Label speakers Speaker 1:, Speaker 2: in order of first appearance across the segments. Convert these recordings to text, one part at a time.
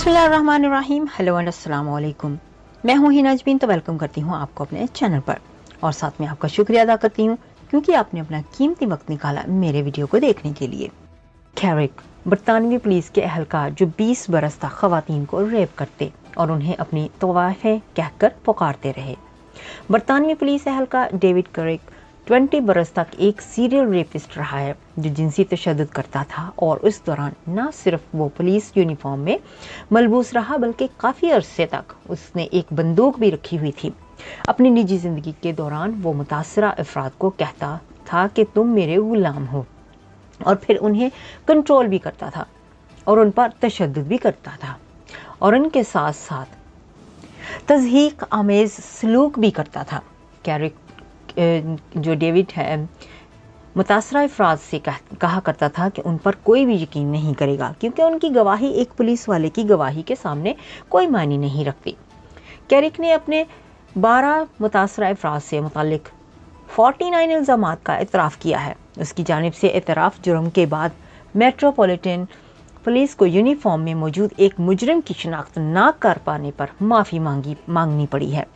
Speaker 1: बिस्मिल्लाहिर्रहमानिर्रहीम। Hello and अस्सलाम वालेकुम। मैं हूँ हिना अजमीन, तो वेलकम करती हूँ आपको अपने चैनल पर और साथ में आपका शुक्रिया अदा करती हूँ क्योंकि आपने अपना कीमती वक्त निकाला मेरे वीडियो को देखने के लिए। कैरिक बरतानवी पुलिस के एहलकार जो 20 बरस तक खवातीन को रेप करते और उन्हें अपनी तवाफ़ें कहकर पुकारते रहे। बरतानवी पुलिस एहलकार डेविड कैरिक 20 बरस तक एक सीरियल रेपिस्ट रहा है जो जिनसी तशद्दुद करता था, और इस दौरान न सिर्फ वो पुलिस यूनिफॉर्म में मलबूस रहा बल्कि काफ़ी अरसे तक उसने एक बंदूक भी रखी हुई थी। अपनी निजी ज़िंदगी के दौरान वो मुतासरा अफराद को कहता था कि तुम मेरे गुलाम हो, और फिर उन्हें कंट्रोल भी करता था और उन पर तशद्दुद भी करता था और उनके साथ साथ तज़हीक आमेज़ सलूक भी करता था। कैरिक जो डेविड है मुतासरा अफराद से कहा करता था कि उन पर कोई भी यकीन नहीं करेगा क्योंकि उनकी गवाही एक पुलिस वाले की गवाही के सामने कोई मायने नहीं रखती। कैरिक ने अपने 12 मुतासरा अफराद से मुतालिक 49 इल्ज़ामात का एतराफ़ किया है। उसकी जानिब से एतराफ़ जुर्म के बाद मेट्रोपॉलिटन पुलिस को यूनिफॉर्म में मौजूद एक मुजरिम की शिनाख्त ना कर पाने पर माफ़ी मांगनी पड़ी है।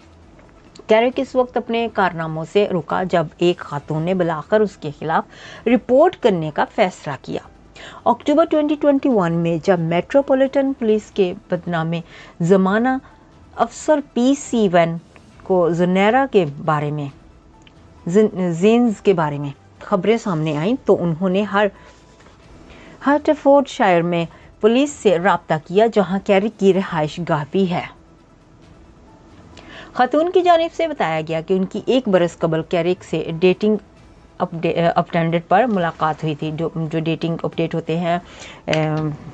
Speaker 1: कैरिक इस वक्त अपने कारनामों से रुका जब एक खातून ने बुलाकर उसके खिलाफ रिपोर्ट करने का फैसला किया। अक्टूबर 2021 में जब मेट्रोपॉलिटन पुलिस के बदनामे ज़माना अफसर PC1 को ज़ुनैरा के बारे में जीन्स के बारे में खबरें सामने आईं तो उन्होंने हर्टफोर्डशायर में पुलिस से रब्ता किया जहां कैरिक की रिहाइश गाह भी है। खातून की जानिब से बताया गया कि उनकी 1 बरस कबल कैरिक से डेटिंग अपडेट पर मुलाकात हुई थी। जो डेटिंग अपडेट होते हैं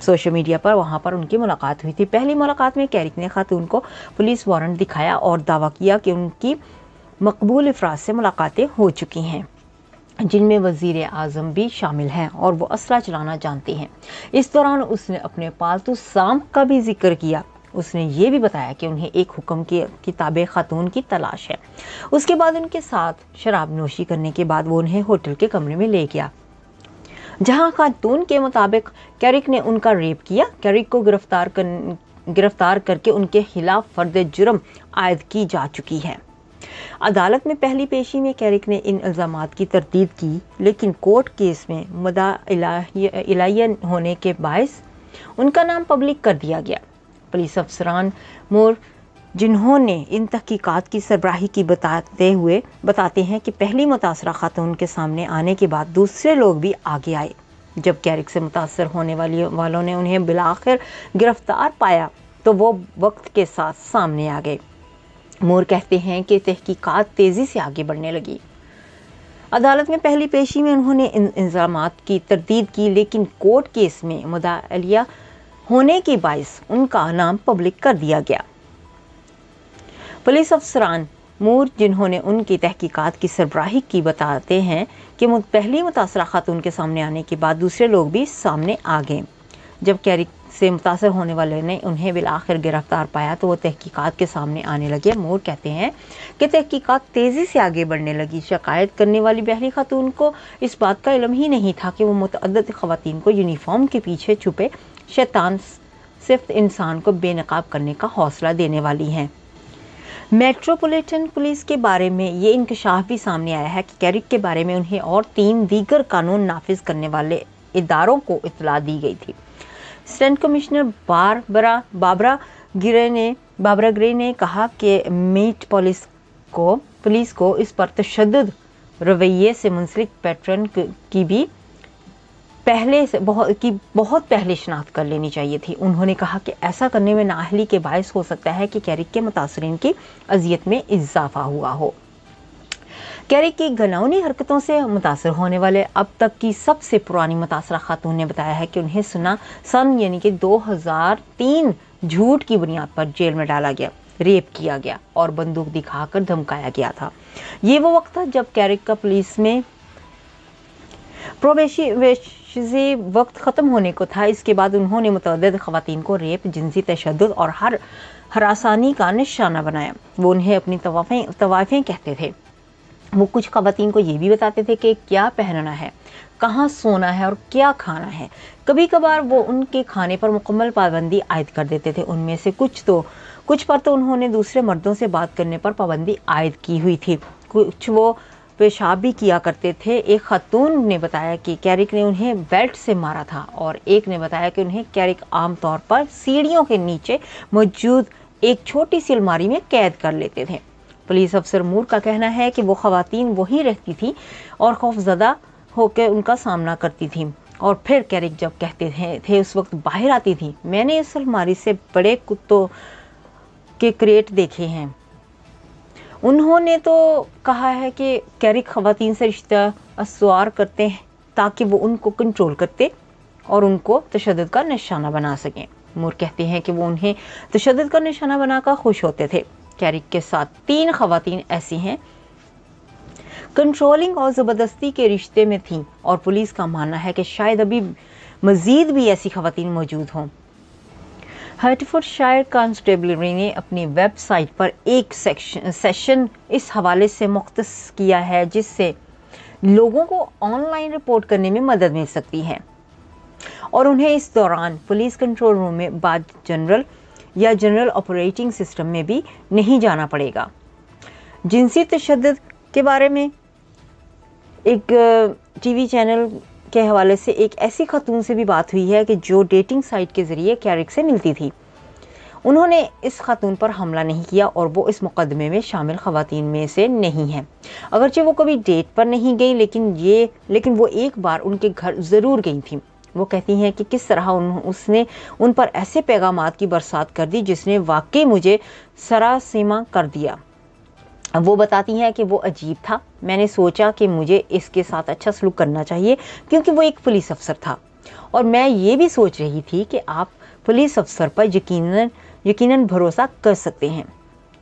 Speaker 1: सोशल मीडिया पर, वहां पर उनकी मुलाकात हुई थी। पहली मुलाकात में कैरिक ने खातून को पुलिस वारंट दिखाया और दावा किया कि उनकी मकबूल अफराद से मुलाकातें हो चुकी हैं जिनमें वज़ीर आज़म भी शामिल हैं और वो असला चलाना जानते हैं। इस दौरान उसने अपने पालतू सांप का भी जिक्र किया। उसने ये भी बताया कि उन्हें एक हुक्म की किताब खातून की तलाश है। उसके बाद उनके साथ शराब नोशी करने के बाद वो उन्हें होटल के कमरे में ले गया जहां खातून के मुताबिक कैरिक ने उनका रेप किया। कैरिक को गिरफ्तार करके उनके खिलाफ फर्द जुर्म आयद की जा चुकी है। अदालत में पहली पेशी में कैरिक ने इन इल्ज़ामात की तरदीद की, लेकिन कोर्ट केस में मुद्दा इलाहिया होने के बायस उनका नाम पब्लिक कर दिया गया। पुलिस अफसरान मूर जिन्होंने इन तहकीकात की सरबराही की बताते हैं कि पहली मुतासरा खातून के सामने आने के बाद दूसरे लोग भी आगे आए। जब कैरिक से मुतासर होने वालों ने उन्हें बिलाखिर गिरफ्तार पाया तो वो वक्त के साथ सामने आ गए। मूर कहते हैं कि तहकीकात तेज़ी से आगे बढ़ने लगी। अदालत में पहली पेशी में उन्होंने इन इल्ज़ामात की तरदीद की, लेकिन कोर्ट केस में मुद्दा इलाहिया होने के बायस उनका नाम पब्लिक कर दिया गया। पुलिस अफसरान मूर जिन्होंने उनकी तहकीकात की सरबराही की बताते हैं कि पहली मुतासरा खातून के सामने आने के बाद दूसरे लोग भी सामने आ गए। जब कैरिक से मुतासर होने वाले ने उन्हें बिलाखिर गिरफ्तार पाया तो वो तहकीकात के सामने आने लगे। मूर कहते हैं कि तहकीकात तेज़ी से आगे बढ़ने लगी। शिकायत करने वाली पहली खातून को इस बात का इल्म ही नहीं था कि वो मुतअद्दिद ख़वातीन को यूनिफॉर्म के पीछे छुपे शैतान सिर्फ इंसान को बेनकाब करने का हौसला देने वाली हैं। मेट्रोपॉलिटन पुलिस के बारे में ये इंकशाफ भी सामने आया है कि कैरिक के बारे में उन्हें और 3 दीगर कानून नाफिज करने वाले इदारों को इत्तला दी गई थी। असिस्टेंट कमिश्नर बाबरा ग्रे ने कहा कि मीट पुलिस को इस पर तशद्दुद रवैये से मुंसलिक पैटर्न की भी बहुत पहले शिनाख्त कर लेनी चाहिए थी। उन्होंने कहा कि ऐसा करने में नाअहली के बायस हो सकता है कि कैरिक के मुतासरीन की अजियत में इजाफा हुआ हो। कैरिक की घिनौनी हरकतों से मुतासर होने वाले अब तक की सबसे पुरानी मुतासरा खातून ने बताया है कि उन्हें सन यानी कि 2003 झूठ की बुनियाद पर जेल में डाला गया, रेप किया गया और बंदूक दिखाकर धमकाया गया था। ये वो वक्त था जब कैरिक का पुलिस में प्रोबेशनरी वक्त ख़त्म होने को था। इसके बाद उन्होंने मुतअद्दिद ख़वातीन को रेप, जिनसी तशद्दुद और हरासानी का निशाना बनाया। वो उन्हें अपनी तवाफ़ें कहते थे। वो कुछ ख़वातीन को ये भी बताते थे कि क्या पहनना है। کہاں سونا ہے اور کیا کھانا ہے۔ کبھی کبھار وہ ان کے کھانے پر مکمل پابندی عائد کر دیتے تھے۔ ان میں سے کچھ پر تو انہوں نے دوسرے مردوں سے بات کرنے پر پابندی عائد کی ہوئی تھی۔ کچھ وہ پیشاب بھی کیا کرتے تھے۔ ایک خاتون نے بتایا کہ کیرک نے انہیں بیلٹ سے مارا تھا، اور ایک نے بتایا کہ انہیں کیرک عام طور پر سیڑھیوں کے نیچے موجود ایک چھوٹی سی الماری میں قید کر لیتے تھے۔ پولیس افسر مور کا کہنا ہے کہ وہ خواتین وہی رہتی تھیں اور خوفزدہ ہو کے ان کا سامنا کرتی تھیں، اور پھر کیرک جب کہتے تھے اس وقت باہر آتی تھی۔ میں نے اس الماری سے بڑے کتوں کے کریٹ دیکھے ہیں۔ انہوں نے تو کہا ہے کہ کیرک خواتین سے رشتہ استوار کرتے ہیں تاکہ وہ ان کو کنٹرول کرتے اور ان کو تشدد کا نشانہ بنا سکیں۔ مور کہتے ہیں کہ وہ انہیں تشدد کا نشانہ بنا کر خوش ہوتے تھے۔ کیرک کے ساتھ 3 خواتین ایسی ہیں کنٹرولنگ اور زبردستی کے رشتے میں تھیں، اور پولیس کا ماننا ہے کہ شاید ابھی مزید بھی ایسی خواتین موجود ہوں۔ ہرٹفورڈ شائر کانسٹیبلری نے اپنی ویب سائٹ پر ایک سیشن اس حوالے سے مختص کیا ہے جس سے لوگوں کو آن لائن رپورٹ کرنے میں مدد مل سکتی ہے، اور انہیں اس دوران پولیس کنٹرول روم میں بعد جنرل یا جنرل آپریٹنگ سسٹم میں بھی نہیں جانا پڑے گا۔ جنسی تشدد کے بارے میں ایک ٹی وی چینل کے حوالے سے ایک ایسی خاتون سے بھی بات ہوئی ہے کہ جو ڈیٹنگ سائٹ کے ذریعے کیرک سے ملتی تھی۔ انہوں نے اس خاتون پر حملہ نہیں کیا اور وہ اس مقدمے میں شامل خواتین میں سے نہیں ہے، اگرچہ وہ کبھی ڈیٹ پر نہیں گئی، لیکن وہ ایک بار ان کے گھر ضرور گئی تھی۔ وہ کہتی ہیں کہ کس طرح اس نے ان پر ایسے پیغامات کی برسات کر دی جس نے واقعی مجھے سراسیمہ کر دیا۔ وہ بتاتی ہیں کہ وہ عجیب تھا، میں نے سوچا کہ مجھے اس کے ساتھ اچھا سلوک کرنا چاہیے کیونکہ وہ ایک پولیس افسر تھا، اور میں یہ بھی سوچ رہی تھی کہ آپ پولیس افسر پر یقیناً بھروسہ کر سکتے ہیں۔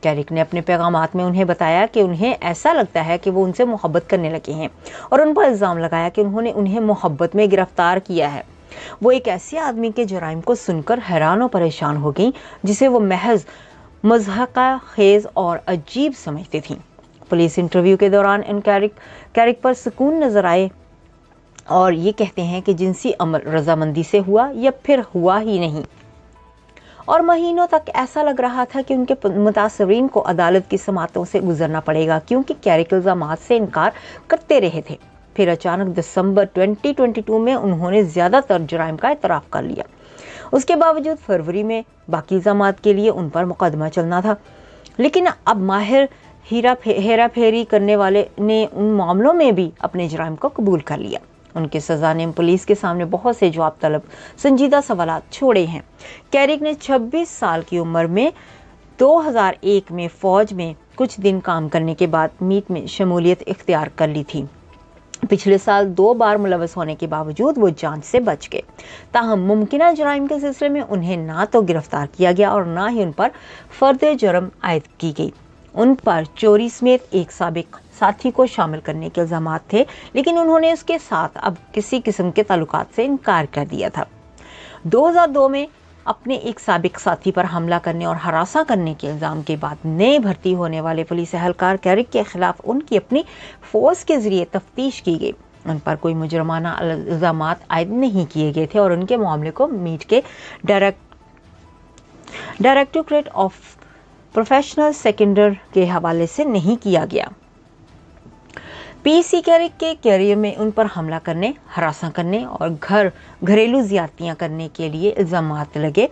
Speaker 1: کیرک نے اپنے پیغامات میں انہیں بتایا کہ انہیں ایسا لگتا ہے کہ وہ ان سے محبت کرنے لگے ہیں، اور ان پر الزام لگایا کہ انہوں نے انہیں محبت میں گرفتار کیا ہے۔ وہ ایک ایسے آدمی کے جرائم کو سن کر حیران و پریشان ہو گئیں جسے وہ محض مضحکہ خیز اور عجیب سمجھتی تھیں۔ پولیس انٹرویو کے دوران ان کیرک پر سکون نظر آئے اور یہ کہتے ہیں کہ جنسی عمل رضامندی سے ہوا یا پھر ہوا ہی نہیں، اور مہینوں تک ایسا لگ رہا تھا کہ ان کے متاثرین کو عدالت کی سماعتوں سے گزرنا پڑے گا کیونکہ کیرک الزامات سے انکار کرتے رہے تھے۔ پھر اچانک دسمبر 2022 میں انہوں نے زیادہ تر جرائم کا اعتراف کر لیا۔ اس کے باوجود فروری میں باقی الزامات کے لیے ان پر مقدمہ چلنا تھا، لیکن اب ماہر ہیرا پھیری کرنے والے نے ان معاملوں میں بھی اپنے جرائم کو قبول کر لیا۔ ان کی سزا نے پولیس کے سامنے بہت سے جواب طلب سنجیدہ سوالات چھوڑے ہیں۔ کیرک نے 26 سال کی عمر میں 2001 میں فوج میں کچھ دن کام کرنے کے بعد میٹ میں شمولیت اختیار کر لی تھی۔ پچھلے سال 2 بار ملوث ہونے کے باوجود وہ جانچ سے بچ گئے، تاہم ممکنہ جرائم کے سلسلے میں انہیں نہ تو گرفتار کیا گیا اور نہ ہی ان پر فرد جرم عائد کی گئی۔ ان پر چوری سمیت ایک سابق ساتھی کو شامل کرنے کے الزامات تھے، لیکن انہوں نے اس کے ساتھ اب کسی قسم کے تعلقات سے انکار کر دیا تھا۔ 2002 میں اپنے ایک سابق ساتھی پر حملہ کرنے اور ہراساں کرنے کے الزام کے بعد نئے بھرتی ہونے والے پولیس اہلکار کیرک کے خلاف ان کی اپنی فورس کے ذریعے تفتیش کی گئی۔ ان پر کوئی مجرمانہ الزامات عائد نہیں کیے گئے تھے اور ان کے معاملے کو میٹ کے ڈائریکٹوریٹ آف پروفیشنل سیکنڈر کے حوالے سے نہیں کیا گیا۔ پی سی کیرک کے کیریئر میں ان پر حملہ کرنے، ہراساں کرنے اور گھریلو زیادتیاں کرنے کے لیے الزامات لگے،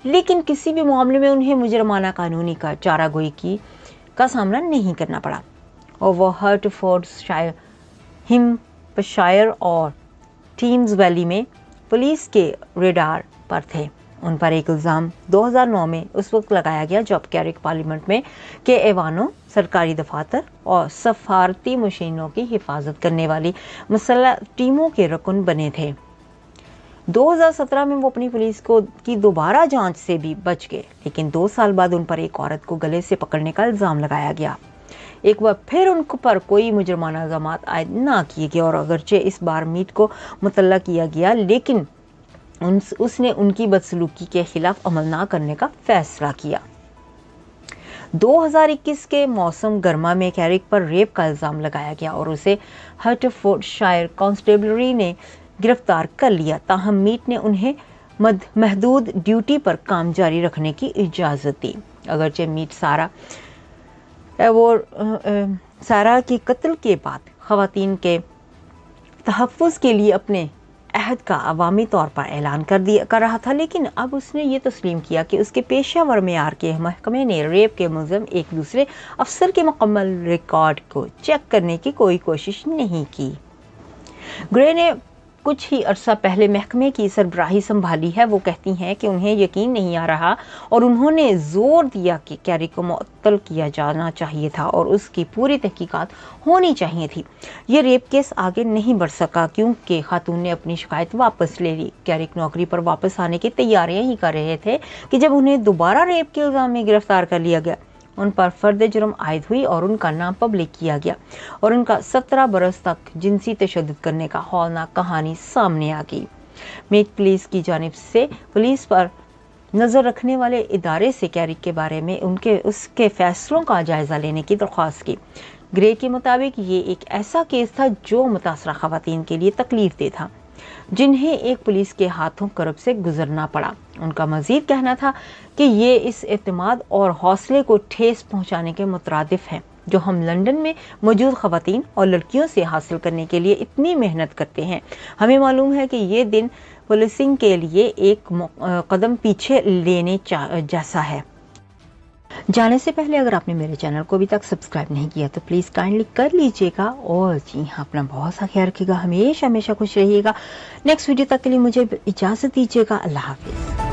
Speaker 1: لیکن کسی بھی معاملے میں انہیں مجرمانہ قانونی کا چارہ گوئی کا سامنا نہیں کرنا پڑا، اور وہ ہرٹفورڈ شائر، ہیمپشائر اور ٹیمز ویلی میں پولیس کے ریڈار پر تھے۔ ان پر ایک الزام 2009 میں اس وقت لگایا گیا جب کیرک پارلیمنٹ میں کے ایوانوں، سرکاری دفاتر اور سفارتی مشینوں کی حفاظت کرنے والی مسلح ٹیموں کے رکن بنے تھے۔ 2017 میں وہ اپنی پولیس کی دوبارہ جانچ سے بھی بچ گئے، لیکن 2 سال بعد ان پر ایک عورت کو گلے سے پکڑنے کا الزام لگایا گیا۔ ایک بار پھر ان پر کوئی مجرمانہ الزامات عائد نہ کیے گئے، اور اگرچہ اس بار میٹ کو مطلع کیا گیا، لیکن اس نے ان کی بدسلوکی کے خلاف عمل نہ کرنے کا فیصلہ کیا۔ 2021 के मौसम गर्मा में कैरिक पर रेप का इल्जाम लगाया गया और उसे हर्टफोर्डशायर कांस्टेबलरी ने गिरफ्तार कर लिया। ताहम मीट ने उन्हें महदूद ड्यूटी पर काम जारी रखने की इजाजत दी। अगरचे मीट सारा की कत्ल के बाद खवातीन के तहफ़्फ़ुज़ के लिए अपने अहद का अवामी तौर पर ऐलान कर रहा था, लेकिन अब उसने ये तस्लीम किया कि उसके पेशावर मेयार के महकमे ने रेप के मुलज़िम एक दूसरे अफसर के मुकम्मल रिकॉर्ड को चेक करने की कोई कोशिश नहीं की। ग्रे ने कुछ ही अरसा पहले महकमे की सरबराही संभाली है। वो कहती हैं कि उन्हें यकीन नहीं आ रहा और उन्होंने जोर दिया कि कैरिक को मुअत्तल किया जाना चाहिए था और उसकी पूरी तहकीकात होनी चाहिए थी। ये रेप केस आगे नहीं बढ़ सका क्योंकि खातून ने अपनी शिकायत वापस ले ली। कैरिक नौकरी पर वापस आने की तैयारियां ही कर रहे थे कि जब उन्हें दोबारा रेप के इल्जाम में गिरफ्तार कर लिया गया। उन पर फर्द जुर्म आयद हुई और उनका नाम पब्लिक किया गया और उनका 17 बरस तक जिनसी तशद्दुद करने का हौलनाक कहानी सामने आ गई। मीट पुलिस की जानिब से पुलिस पर नजर रखने वाले इदारे से कैरिक के बारे में उसके फैसलों का जायजा लेने की दरख्वास्त की। ग्रे के मुताबिक ये एक ऐसा केस था जो मुतासरा खवातीन के लिए तकलीफ दे था, जिन्हें एक पुलिस के हाथों करब से गुजरना पड़ा। उनका मजीद कहना था कि ये इस एतमाद और हौसले को ठेस पहुंचाने के मुतरादिफ है जो हम लंदन में मौजूद खवातीन और लड़कियों से हासिल करने के लिए इतनी मेहनत करते हैं। हमें मालूम है कि ये दिन पुलिसिंग के लिए एक कदम पीछे लेने जैसा है। जाने से पहले अगर आपने मेरे चैनल को अभी तक सब्सक्राइब नहीं किया तो प्लीज़ काइंडली कर लीजिएगा और जी हाँ, अपना बहुत सा ख्याल रखिएगा। हमेशा खुश रहिएगा। नेक्स्ट वीडियो तक के लिए मुझे इजाज़त दीजिएगा। अल्लाह हाफिज़।